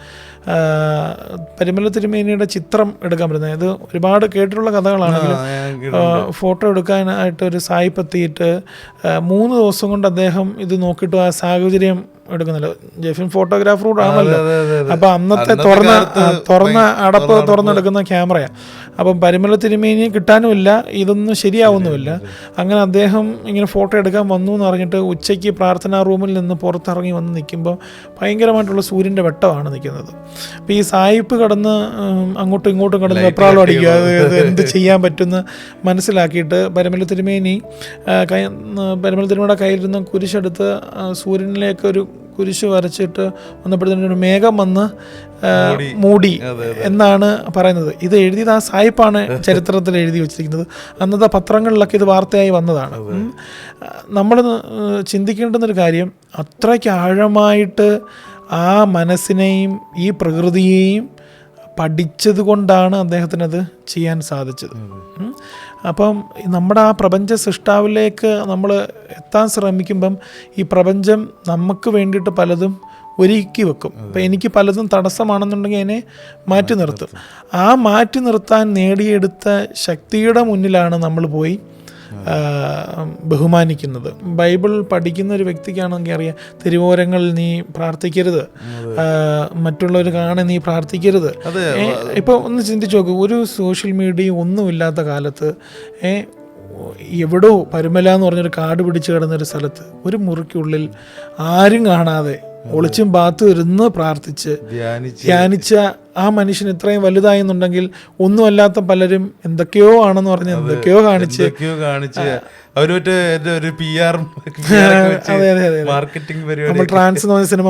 S1: പരിമല തിരുമേനിയുടെ ചിത്രം എടുക്കാൻ പറ്റുന്നത്, ഇത് ഒരുപാട് കേട്ടിട്ടുള്ള കഥകളാണെങ്കിലും ഫോട്ടോ എടുക്കാനായിട്ട് ഒരു സായിപ്പ് എത്തിയിട്ട് 3 ദിവസം കൊണ്ട് അദ്ദേഹം ഇത് നോക്കിയിട്ട് ആ സാഹചര്യം എടുക്കുന്നില്ല. ജെഫിൻ ഫോട്ടോഗ്രാഫർ കൂടെ ആണല്ലോ. അപ്പം അന്നത്തെ അടപ്പ് തുറന്നെടുക്കുന്ന ക്യാമറയാണ്. അപ്പം പരിമല തിരുമേനി കിട്ടാനുമില്ല, ഇതൊന്നും ശരിയാവുന്നുമില്ല. അങ്ങനെ അദ്ദേഹം ഇങ്ങനെ ഫോട്ടോ എടുക്കാൻ വന്നു എന്ന് പറഞ്ഞിട്ട് ഉച്ചയ്ക്ക് പ്രാർത്ഥനാ റൂമിൽ നിന്ന് പുറത്തിറങ്ങി വന്ന് നിൽക്കുമ്പോൾ ഭയങ്കരമായിട്ടുള്ള സൂര്യൻ്റെ വെട്ടമാണ് നിൽക്കുന്നത്. അപ്പം ഈ സായിപ്പ് കടന്ന് അങ്ങോട്ടും ഇങ്ങോട്ടും കടന്ന് വെപ്രാളം അടിക്കുക, അത് എന്ത് ചെയ്യാൻ പറ്റുമെന്ന് മനസ്സിലാക്കിയിട്ട് പരിമല തിരുമേനിയുടെ കയ്യിലിരുന്ന് കുരിശെടുത്ത് സൂര്യനിലേക്ക് ഒരു കുരിശ് വരച്ചിട്ട് വന്നപ്പോഴത്തേനും ഒരു മേഘം വന്ന് മൂടി എന്നാണ് പറയുന്നത്. ഇത് എഴുതിയത് ആ സായിപ്പാണ് ചരിത്രത്തിൽ എഴുതി വെച്ചിരിക്കുന്നത്. അന്നത്തെ പത്രങ്ങളിലൊക്കെ ഇത് വാർത്തയായി വന്നതാണ്. നമ്മൾ ചിന്തിക്കേണ്ടുന്നൊരു കാര്യം, അത്രയ്ക്ക് ആഴമായിട്ട് ആ മനസ്സിനെയും ഈ പ്രകൃതിയെയും പഠിച്ചത് കൊണ്ടാണ് അദ്ദേഹത്തിനത് ചെയ്യാൻ സാധിച്ചത്. അപ്പം നമ്മുടെ ആ പ്രപഞ്ച സൃഷ്ടാവിലേക്ക് നമ്മൾ എത്താൻ ശ്രമിക്കുമ്പം ഈ പ്രപഞ്ചം നമുക്ക് വേണ്ടിയിട്ട് പലതും ഒരുക്കി വെക്കും. അപ്പം എനിക്ക് പലതും തടസ്സമാണെന്നുണ്ടെങ്കിൽ അതിനെ മാറ്റി നിർത്തും. ആ മാറ്റി നിർത്താൻ നേടിയെടുത്ത ശക്തിയുടെ മുന്നിലാണ് നമ്മൾ പോയി ബഹുമാനിക്കുന്നത്. ബൈബിൾ പഠിക്കുന്ന ഒരു വ്യക്തിക്കാണെങ്കിൽ അറിയാം, തെരുവോരങ്ങളിൽ നീ പ്രാർത്ഥിക്കരുത്, മറ്റുള്ളവർ കാണെ നീ പ്രാർത്ഥിക്കരുത്. ഇപ്പോൾ ഒന്ന് ചിന്തിച്ച് നോക്കൂ, ഒരു സോഷ്യൽ മീഡിയ ഒന്നുമില്ലാത്ത കാലത്ത് എവിടോ പരുമല എന്ന് പറഞ്ഞൊരു കാട് പിടിച്ച് കിടന്നൊരു സ്ഥലത്ത് ഒരു മുറിക്കുള്ളിൽ ആരും കാണാതെ ഒളിച്ചും പാത്തും ഇരുന്ന് പ്രാർത്ഥിച്ച് ധ്യാനിച്ച ആ മനുഷ്യൻ ഇത്രയും വലുതായെന്നുണ്ടെങ്കിൽ ഒന്നുമല്ലാത്ത പലരും എന്തൊക്കെയോ ആണെന്ന് പറഞ്ഞ് എന്തൊക്കെയോ കാണിച്ച് ട്രാൻസ് സിനിമ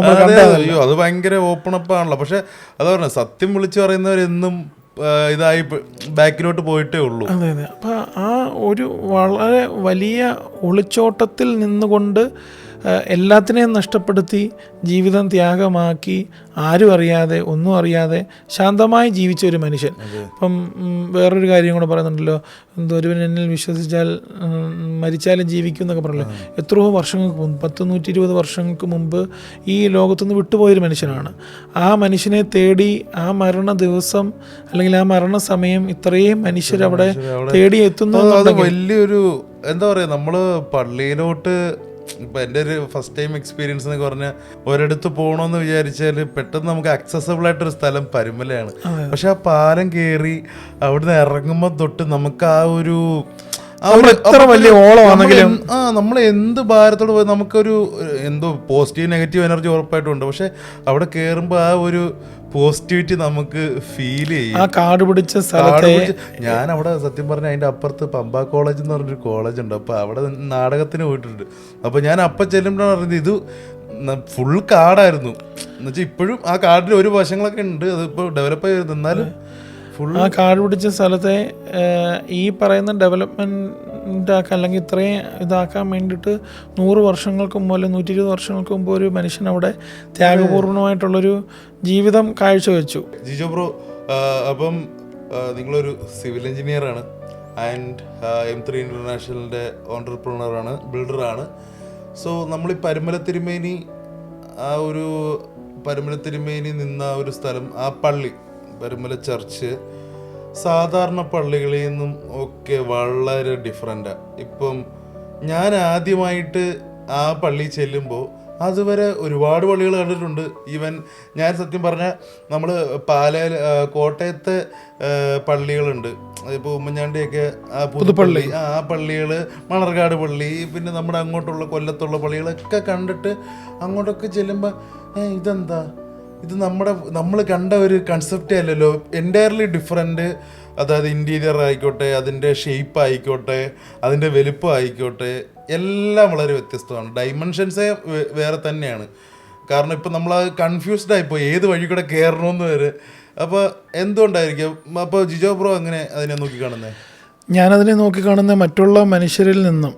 S2: അത് ഭയങ്കര ഓപ്പൺ അപ്പ് ആണല്ലോ. പക്ഷെ അത് പറഞ്ഞ സത്യം വിളിച്ചു പറയുന്നവരെന്നും ഇതായി ബാക്കിലോട്ട് പോയിട്ടേ ഉള്ളൂ.
S1: അതെ അതെ. അപ്പം ആ ഒരു വളരെ വലിയ ഒളിച്ചോട്ടത്തിൽ നിന്നുകൊണ്ട് എല്ലാത്തിനെയും നഷ്ടപ്പെടുത്തി ജീവിതം ത്യാഗമാക്കി ആരും അറിയാതെ ഒന്നും അറിയാതെ ശാന്തമായി ജീവിച്ച ഒരു മനുഷ്യൻ. അപ്പം വേറൊരു കാര്യം കൂടെ പറയുന്നുണ്ടല്ലോ, ഒരുവൻ എന്നിൽ വിശ്വസിച്ചാൽ മരിച്ചാലും ജീവിക്കും എന്നൊക്കെ പറഞ്ഞല്ലോ. എത്രയോ വർഷങ്ങൾക്ക് മുമ്പ്, 120 വർഷങ്ങൾക്ക് മുമ്പ് ഈ ലോകത്തുനിന്ന് വിട്ടുപോയൊരു മനുഷ്യനാണ്. ആ മനുഷ്യനെ തേടി ആ മരണ ദിവസം അല്ലെങ്കിൽ ആ മരണസമയം ഇത്രയും മനുഷ്യരവിടെ തേടി എത്തുന്നു.
S2: വലിയൊരു എന്താ പറയുക, നമ്മള് പള്ളിയിലോട്ട് ഇപ്പം എൻ്റെ ഒരു ഫസ്റ്റ് ടൈം എക്സ്പീരിയൻസ് എന്നൊക്കെ പറഞ്ഞാൽ ഒരിടത്ത് പോകണമെന്ന് വിചാരിച്ചാൽ പെട്ടെന്ന് നമുക്ക് അക്സസബിൾ ആയിട്ടൊരു സ്ഥലം പരുമലയാണ്. പക്ഷെ ആ പാലം കയറി അവിടുന്ന് ഇറങ്ങുമ്പോൾ തൊട്ട് നമുക്ക് ആ ഒരു
S1: വലിയ ഓളമാണെങ്കിലും
S2: നമ്മൾ എന്ത് ഭാരത്തോട് പോയി നമുക്കൊരു എന്തോ പോസിറ്റീവ് നെഗറ്റീവ് എനർജി ഉറപ്പായിട്ടും ഉണ്ട്. പക്ഷെ അവിടെ കയറുമ്പോൾ ആ ഒരു പോസിറ്റിവിറ്റി നമുക്ക് ഫീൽ ചെയ്യും.
S1: ആ കാട് പിടിച്ച സ്ഥലത്തെ
S2: ഞാൻ അവിടെ സത്യം പറഞ്ഞാൽ അതിൻ്റെ അപ്പുറത്ത് പമ്പ കോളേജ് എന്ന് പറഞ്ഞൊരു കോളേജ് ഉണ്ട്. അപ്പോൾ അവിടെ നാടകത്തിന് പോയിട്ടുണ്ട്. അപ്പോൾ ഞാൻ അപ്പം ചെല്ലുമ്പോഴാണ് പറഞ്ഞത് ഇത് ഫുൾ കാടായിരുന്നു എന്ന് വെച്ചാൽ ഇപ്പോഴും ആ കാടിൽ ഒരു വശങ്ങളൊക്കെ ഉണ്ട്, അതിപ്പോൾ ഡെവലപ്പ് ചെയ്ത് എന്നാലും
S1: ആ കാട് പിടിച്ച സ്ഥലത്തെ ഈ പറയുന്ന ഡെവലപ്മെൻ്റ് ആക്കാൻ അല്ലെങ്കിൽ ഇത്രയും ഇതാക്കാൻ വേണ്ടിയിട്ട് 100 വർഷങ്ങൾക്ക് മുമ്പ് അല്ലെങ്കിൽ 120 വർഷങ്ങൾക്ക് മുമ്പ് ഒരു മനുഷ്യൻ അവിടെ ത്യാഗപൂർണമായിട്ടുള്ളൊരു ജീവിതം കാഴ്ചവെച്ചു.
S2: ജിജോ ബ്രോ, അപ്പം നിങ്ങളൊരു സിവിൽ എഞ്ചിനീയറാണ് ആൻഡ് M3 ഇൻ്റർനാഷണലിൻ്റെ ഓൺട്രപ്രണറാണ്, ബിൽഡറാണ്. സോ നമ്മൾ ഈ പരുമല തിരുമേനി ആ ഒരു പരുമല തിരുമേനി നിന്ന ഒരു സ്ഥലം, ആ പള്ളി പരുമല ചർച്ച് സാധാരണ പള്ളികളിൽ നിന്നും ഒക്കെ വളരെ ഡിഫറെൻ്റാണ്. ഇപ്പം ഞാൻ ആദ്യമായിട്ട് ആ പള്ളി ചെല്ലുമ്പോൾ അതുവരെ ഒരുപാട് പള്ളികൾ കണ്ടിട്ടുണ്ട്. ഈവൻ ഞാൻ സത്യം പറഞ്ഞാൽ നമ്മൾ കോട്ടയത്തെ പള്ളികളുണ്ട്, ഇപ്പോൾ ഉമ്മൻചാണ്ടിയൊക്കെ പുതുപ്പള്ളി, ആ പള്ളികൾ, മണർകാട് പള്ളി, പിന്നെ നമ്മുടെ അങ്ങോട്ടുള്ള കൊല്ലത്തുള്ള പള്ളികളൊക്കെ കണ്ടിട്ട് അങ്ങോട്ടൊക്കെ ചെല്ലുമ്പോൾ ഇതെന്താ ഇത് നമ്മൾ കണ്ട ഒരു കൺസെപ്റ്റേ അല്ലല്ലോ, എൻറ്റയർലി ഡിഫറെൻറ്റ്. അതായത് ഇൻറ്റീരിയർ ആയിക്കോട്ടെ, അതിൻ്റെ ഷേപ്പ് ആയിക്കോട്ടെ, അതിൻ്റെ വലുപ്പം ആയിക്കോട്ടെ, എല്ലാം വളരെ വ്യത്യസ്തമാണ്. ഡൈമെൻഷൻസേ വേറെ തന്നെയാണ്. കാരണം ഇപ്പം നമ്മൾ കൺഫ്യൂസ്ഡ് ആയിപ്പോയി ഏത് വഴി കൂടെ കയറണമെന്ന് വരെ. അപ്പോൾ എന്തുകൊണ്ടായിരിക്കും? അപ്പോൾ ജിജോ ബ്രോ എങ്ങനെ അതിനെ നോക്കിക്കാണുന്നത്?
S1: ഞാനതിനെ നോക്കിക്കാണുന്നത് മറ്റുള്ള മനുഷ്യരിൽ നിന്നും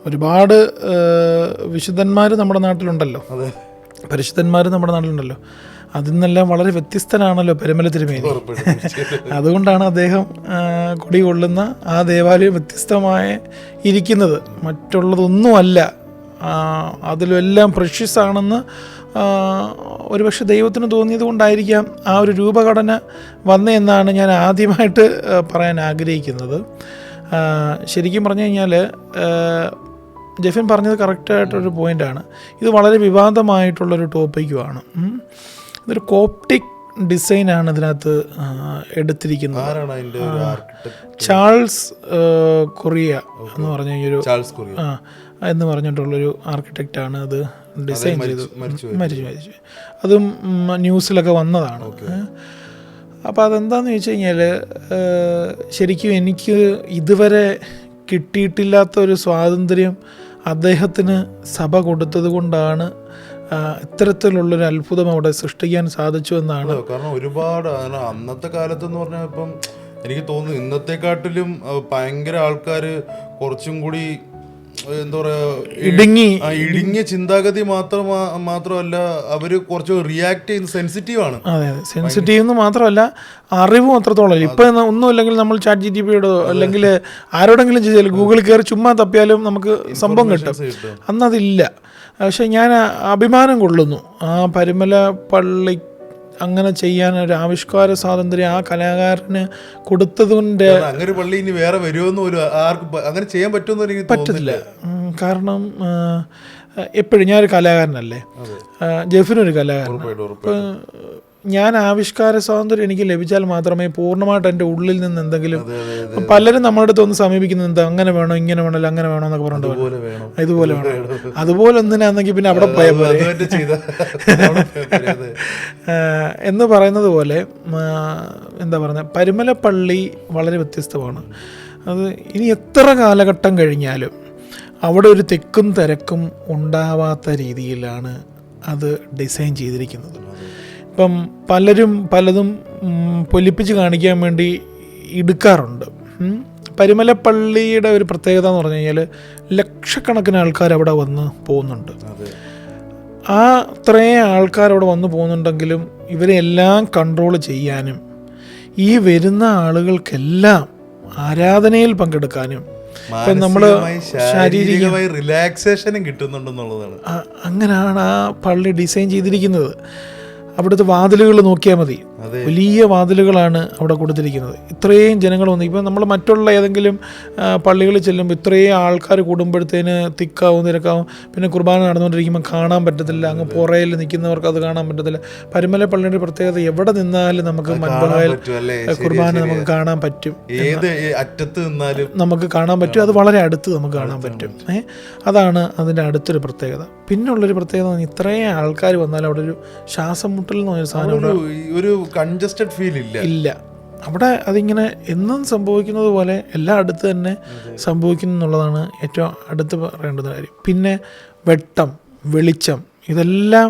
S1: ഒരുപാട് വിശുദ്ധന്മാർ നമ്മുടെ നാട്ടിലുണ്ടല്ലോ, പരിശുദ്ധന്മാർ നമ്മുടെ നാട്ടിലുണ്ടല്ലോ, അതിൽ നിന്നെല്ലാം വളരെ വ്യത്യസ്തനാണല്ലോ പരുമല തിരുമേനി. അതുകൊണ്ടാണ് അദ്ദേഹം കുടികൊള്ളുന്ന ആ ദേവാലയം വ്യത്യസ്തമായ ഇരിക്കുന്നത്. മറ്റുള്ളതൊന്നുമല്ല, അതിലെല്ലാം പ്രഷ്യസ് ആണെന്ന് ഒരുപക്ഷെ ദൈവത്തിന് തോന്നിയത് കൊണ്ടായിരിക്കാം ആ ഒരു രൂപഘടന വന്നതെന്നാണ് ഞാൻ ആദ്യമായിട്ട് പറയാൻ ആഗ്രഹിക്കുന്നത്. ശരിക്കും പറഞ്ഞു കഴിഞ്ഞാൽ ജെഫിൻ പറഞ്ഞത് കറക്റ്റായിട്ടൊരു പോയിൻ്റാണ്. ഇത് വളരെ വിവാദമായിട്ടുള്ളൊരു ടോപ്പിക്കുമാണ്. ഇതൊരു കോപ്റ്റിക് ഡിസൈനാണ് ഇതിനകത്ത് എടുത്തിരിക്കുന്നത്. ചാൾസ് കൊറിയ എന്ന് പറഞ്ഞ എന്ന് പറഞ്ഞിട്ടുള്ളൊരു ആർക്കിടെക്റ്റാണ് അത് ഡിസൈൻ ചെയ്തത്. മരിച്ചു. അതും ന്യൂസിലൊക്കെ വന്നതാണ്. അപ്പോൾ അതെന്താണെന്ന് ചോദിച്ചു കഴിഞ്ഞാൽ ശരിക്കും എനിക്ക് ഇതുവരെ കിട്ടിയിട്ടില്ലാത്ത ഒരു സ്വാതന്ത്ര്യം അദ്ദേഹത്തിന് സഭ കൊടുത്തത് കൊണ്ടാണ് ഇത്തരത്തിലുള്ളൊരു അത്ഭുതം അവിടെ സൃഷ്ടിക്കാൻ സാധിച്ചു എന്നാണ്.
S2: കാരണം ഒരുപാട് അന്നത്തെ കാലത്തെന്ന് പറഞ്ഞാൽ ഇപ്പം എനിക്ക് തോന്നുന്നു ഇന്നത്തെക്കാട്ടിലും ഭയങ്കര ആൾക്കാർ കുറച്ചും കൂടി എന്താ പറയുക ഇടുങ്ങിയ ചിന്താഗതി മാത്രമല്ല, അവർ കുറച്ച് റിയാക്ട് ചെയ്യുന്ന സെൻസിറ്റീവാണ്.
S1: അതെ, സെൻസിറ്റീവ് എന്ന് മാത്രമല്ല അറിവും അത്രത്തോളം. ഇപ്പം ഒന്നുമില്ലെങ്കിൽ നമ്മൾ ചാറ്റ് GTPയോടോ അല്ലെങ്കിൽ ആരോടെങ്കിലും ചെയ്താലും ഗൂഗിളിൽ കയറി ചുമ്മാ തപ്പിയാലും നമുക്ക് സംഭവം കിട്ടും. അന്നതില്ല. പക്ഷെ ഞാൻ അഭിമാനം കൊള്ളുന്നു ആ പരുമല പള്ളി അങ്ങനെ ചെയ്യാൻ ഒരു ആവിഷ്കാര സ്വാതന്ത്ര്യം ആ കലാകാരന് കൊടുത്തതുകൊണ്ട്.
S2: അങ്ങനെ പള്ളി ഇനി വേറെ വരുമെന്ന് ഒരു ആർക്കും അങ്ങനെ ചെയ്യാൻ പറ്റുമെന്ന് എനിക്ക്
S1: പറ്റത്തില്ല. കാരണം എപ്പോഴും ഞാനൊരു കലാകാരനല്ലേ, ജെഫിനൊരു കലാകാരൻ. ഞാൻ ആവിഷ്കാര സ്വാതന്ത്ര്യം എനിക്ക് ലഭിച്ചാൽ മാത്രമേ പൂർണ്ണമായിട്ട് എൻ്റെ ഉള്ളിൽ നിന്ന് എന്തെങ്കിലും. പലരും നമ്മുടെ അടുത്ത് ഒന്ന് സമീപിക്കുന്നത് എന്താ അങ്ങനെ വേണോ ഇങ്ങനെ വേണമല്ലോ അങ്ങനെ വേണോ എന്നൊക്കെ പറഞ്ഞിട്ട് ഇതുപോലെ വേണം അതുപോലെ ഒന്നിനാണെങ്കിൽ പിന്നെ അവിടെ പോയാൽ പോലെ എന്ന് പറയുന്നത് പോലെ എന്താ പറയുന്നത്, പരുമല പള്ളി വളരെ വ്യത്യസ്തമാണ്. അത് ഇനി എത്ര കാലഘട്ടം കഴിഞ്ഞാലും അവിടെ ഒരു തിക്കും തിരക്കും ഉണ്ടാവാത്ത രീതിയിലാണ് അത് ഡിസൈൻ ചെയ്തിരിക്കുന്നത്. ഇപ്പം പലതും പൊലിപ്പിച്ച് കാണിക്കാൻ വേണ്ടി എടുക്കാറുണ്ട്. പരുമല പള്ളിയുടെ ഒരു പ്രത്യേകത എന്ന് പറഞ്ഞു കഴിഞ്ഞാൽ ലക്ഷക്കണക്കിന് ആൾക്കാർ അവിടെ വന്ന് പോകുന്നുണ്ട്. ആ അത്രയും ആൾക്കാർ അവിടെ വന്ന് പോകുന്നുണ്ടെങ്കിലും ഇവരെ എല്ലാം കൺട്രോൾ ചെയ്യാനും ഈ വരുന്ന ആളുകൾക്കെല്ലാം ആരാധനയിൽ പങ്കെടുക്കാനും നമ്മൾ
S2: ശാരീരികമായി റിലാക്സേഷനും കിട്ടുന്നുണ്ടെന്നുള്ളതാണ്.
S1: അങ്ങനെയാണ് ആ പള്ളി ഡിസൈൻ ചെയ്തിരിക്കുന്നത്. അവിടുത്തെ വാതിലുകൾ നോക്കിയാൽ മതി, വലിയ വാതിലുകളാണ് അവിടെ കൊടുത്തിരിക്കുന്നത്. ഇത്രയും ജനങ്ങൾ വന്നു. ഇപ്പം നമ്മൾ മറ്റുള്ള ഏതെങ്കിലും പള്ളികളിൽ ചെല്ലുമ്പോൾ ഇത്രയും ആൾക്കാർ കൂടുമ്പോഴത്തേന് തിക്കാവും തിരക്കാവും. പിന്നെ കുർബാന നടന്നുകൊണ്ടിരിക്കുമ്പോൾ കാണാൻ പറ്റത്തില്ല, അങ്ങ് പുറയിൽ നിൽക്കുന്നവർക്ക് അത് കാണാൻ പറ്റത്തില്ല. പരുമല പള്ളിയുടെ പ്രത്യേകത എവിടെ നിന്നാലും നമുക്ക് മൻബഹായിൽ കുർബാന നമുക്ക് കാണാൻ പറ്റും, നമുക്ക് കാണാൻ പറ്റും. അത് വളരെ അടുത്ത് നമുക്ക് കാണാൻ പറ്റും. അതാണ് അതിൻ്റെ അടുത്തൊരു പ്രത്യേകത. പിന്നുള്ളൊരു പ്രത്യേകത ഇത്രയും ആൾക്കാർ വന്നാൽ അവിടെ ഒരു ശ്വാസം മുട്ടൽ എന്ന് പറഞ്ഞ സാധനം,
S2: ഒരു കൺജസ്റ്റഡ് ഫീൽ ഇല്ല
S1: അവിടെ. അതിങ്ങനെ എന്നും സംഭവിക്കുന്നത് പോലെ എല്ലാം അടുത്ത് തന്നെ സംഭവിക്കുന്നു എന്നുള്ളതാണ് ഏറ്റവും അടുത്ത് പറയേണ്ടുന്ന കാര്യം. പിന്നെ വെട്ടം, വെളിച്ചം, ഇതെല്ലാം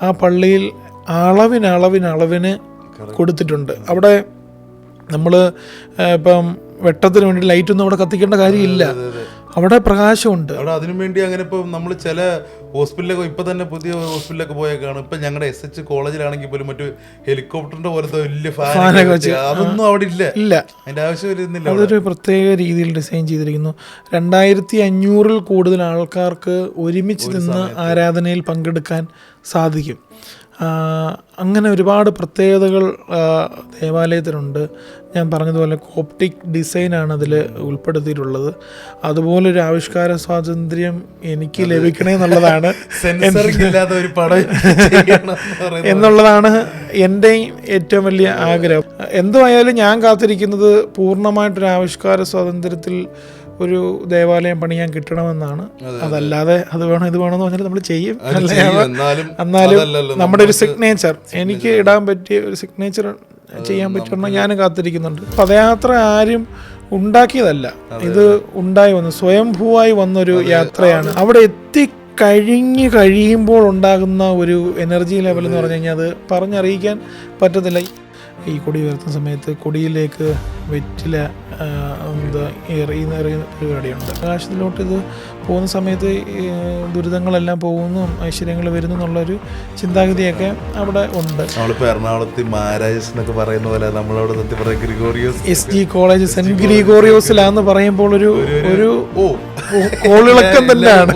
S1: ആ പള്ളിയിൽ അളവിന് കൊടുത്തിട്ടുണ്ട്. അവിടെ നമ്മൾ ഇപ്പം വെട്ടത്തിന് വേണ്ടി ലൈറ്റൊന്നും അവിടെ കത്തിക്കേണ്ട കാര്യമില്ല, അവിടെ പ്രകാശമുണ്ട്.
S2: അവിടെ അതിനു വേണ്ടി അങ്ങനെ ഇപ്പം നമ്മൾ ചില ഹോസ്പിറ്റലിലൊക്കെ ഇപ്പം തന്നെ പുതിയ ഹോസ്പിറ്റലിലൊക്കെ പോയേക്കാണ്. ഇപ്പം ഞങ്ങളുടെ SH കോളേജിലാണെങ്കിൽ പോലും മറ്റു ഹെലികോപ്റ്ററിന്റെ പോലത്തെ വലിയ ഫാനൊക്കെ വെച്ച് അതൊന്നും അവിടെ ഇല്ല, അതിന്റെ ആവശ്യം വരുന്നില്ല.
S1: അതൊരു പ്രത്യേക രീതിയിൽ ഡിസൈൻ ചെയ്തിരിക്കുന്നു. 2500 കൂടുതൽ ആൾക്കാർക്ക് ഒരുമിച്ച് നിന്ന് ആരാധനയിൽ പങ്കെടുക്കാൻ സാധിക്കും. അങ്ങനെ ഒരുപാട് പ്രത്യേകതകൾ ദേവാലയത്തിനുണ്ട്. ഞാൻ പറഞ്ഞതുപോലെ കോപ്റ്റിക് ഡിസൈനാണ് അതിൽ ഉൾപ്പെടുത്തിയിട്ടുള്ളത്. അതുപോലൊരു ആവിഷ്കാര സ്വാതന്ത്ര്യം എനിക്ക് ലഭിക്കണേ എന്നുള്ളതാണ് എന്നുള്ളതാണ് എൻ്റെയും ഏറ്റവും വലിയ ആഗ്രഹം. എന്തുമായാലും ഞാൻ കാത്തിരിക്കുന്നത് പൂർണ്ണമായിട്ടൊരു ആവിഷ്കാര സ്വാതന്ത്ര്യത്തിൽ ഒരു ദേവാലയം പണിയാൻ കിട്ടണമെന്നാണ്. അതല്ലാതെ അത് വേണം ഇത് വേണമെന്ന് പറഞ്ഞാൽ നമ്മൾ ചെയ്യും. എന്നാലും നമ്മുടെ ഒരു സിഗ്നേച്ചർ, എനിക്ക് ഇടാൻ പറ്റിയ ഒരു സിഗ്നേച്ചർ ചെയ്യാൻ പറ്റുമെന്ന് ഞാൻ കാത്തിരിക്കുന്നുണ്ട്. പദയാത്ര ആരും ഉണ്ടാക്കിയതല്ല, ഇത് ഉണ്ടായി വന്നു, സ്വയംഭൂവായി വന്നൊരു യാത്രയാണ്. അവിടെ കഴിയുമ്പോൾ ഉണ്ടാകുന്ന ഒരു എനർജി ലെവൽ എന്ന് പറഞ്ഞു കഴിഞ്ഞാൽ അത് പറഞ്ഞറിയിക്കാൻ പറ്റത്തില്ല. ഈ കൊടി ഉയർത്തുന്ന സമയത്ത് കൊടിയിലേക്ക് വെറ്റില എറിയുന്ന പരിപാടിയുണ്ട്. ആകാശത്തിലോട്ട് ഇത് പോകുന്ന സമയത്ത് ദുരിതങ്ങളെല്ലാം പോകുന്നു, ഐശ്വര്യങ്ങൾ വരുന്നു എന്നുള്ളൊരു ചിന്താഗതിയൊക്കെ അവിടെ ഉണ്ട്.
S2: എറണാകുളത്ത് മാരാജസ് എന്നൊക്കെ പറയുന്ന പോലെ നമ്മളവിടെ ഗ്രിഗോറിയോസ്
S1: SG കോളേജ് സെന്റ് ഗ്രിഗോറിയോസിലാന്ന് പറയുമ്പോൾ ഒരു കോളിളക്കം തന്നെയാണ്.